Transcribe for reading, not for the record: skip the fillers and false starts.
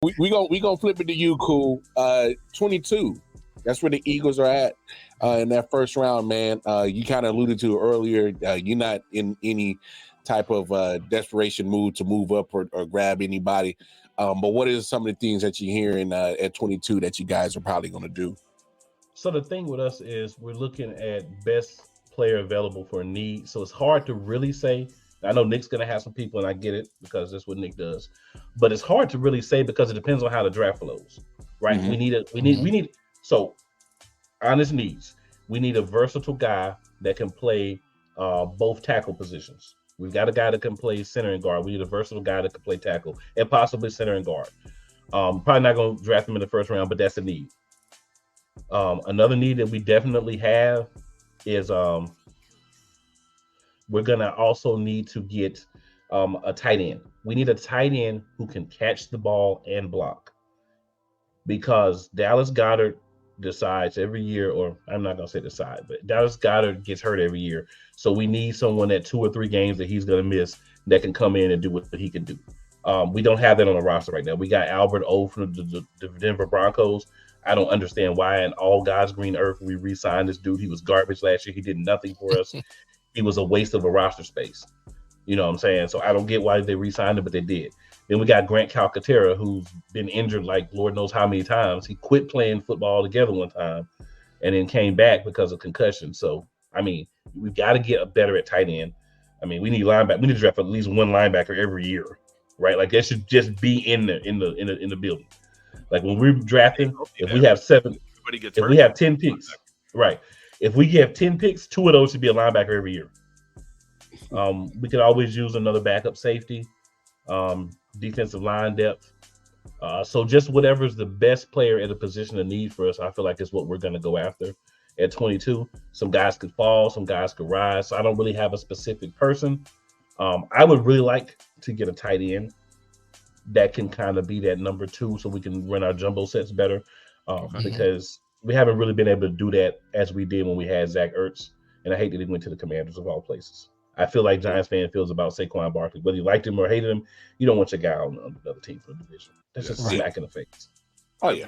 we gonna flip it to you, Cool. 22. That's where the Eagles are at in that first round, man. You kind of alluded to earlier. You're not in any type of desperation mood to move up or grab anybody. But what is some of the things that you're hearing at 22 that you guys are probably going to do? So the thing with us is we're looking at best player available for a need. So it's hard to really say. I know Nick's gonna have some people, and I get it because that's what Nick does. But it's hard to really say because it depends on how the draft flows, right? Mm-hmm. We need. So honest needs. We need a versatile guy that can play both tackle positions. We've got a guy that can play center and guard. We need a versatile guy that can play tackle and possibly center and guard. Probably not going to draft him in the first round, but that's a need. Another need that we definitely have is we're going to also need to get a tight end. We need a tight end who can catch the ball and block because Dallas Goedert decides every year, or I'm not going to say decide, but Dallas Goedert gets hurt every year. So we need someone at 2 or 3 games that he's going to miss that can come in and do what he can do. We don't have that on the roster right now. We got Albert O from the Denver Broncos. I don't understand why in all God's green earth we re-signed this dude. He was garbage last year. He did nothing for us. He was a waste of a roster space. You know what I'm saying? So I don't get why they re-signed him, but they did. Then we got Grant Calcaterra, who's been injured like Lord knows how many times. He quit playing football altogether one time and then came back because of concussion. So, I mean, we've got to get better at tight end. I mean, we need linebacker. We need to draft at least one linebacker every year, right? Like that should just be in the building. Like when we're drafting, if we have 7, if we have 10 picks, right? If we have 10 picks, 2 of those should be a linebacker every year. We could always use another backup safety, defensive line depth. So just whatever's the best player at a position of need for us, I feel like is what we're going to go after at 22. Some guys could fall, some guys could rise. So I don't really have a specific person. I would really like to get a tight end that can kind of be that number 2 so we can run our jumbo sets better because we haven't really been able to do that as we did when we had Zach Ertz. And I hate that he went to the Commanders of all places. I feel like Giants fan feels about Saquon Barkley. Whether you liked him or hated him, you don't want your guy on another team for the division. That's just smack in the face. Oh, yeah.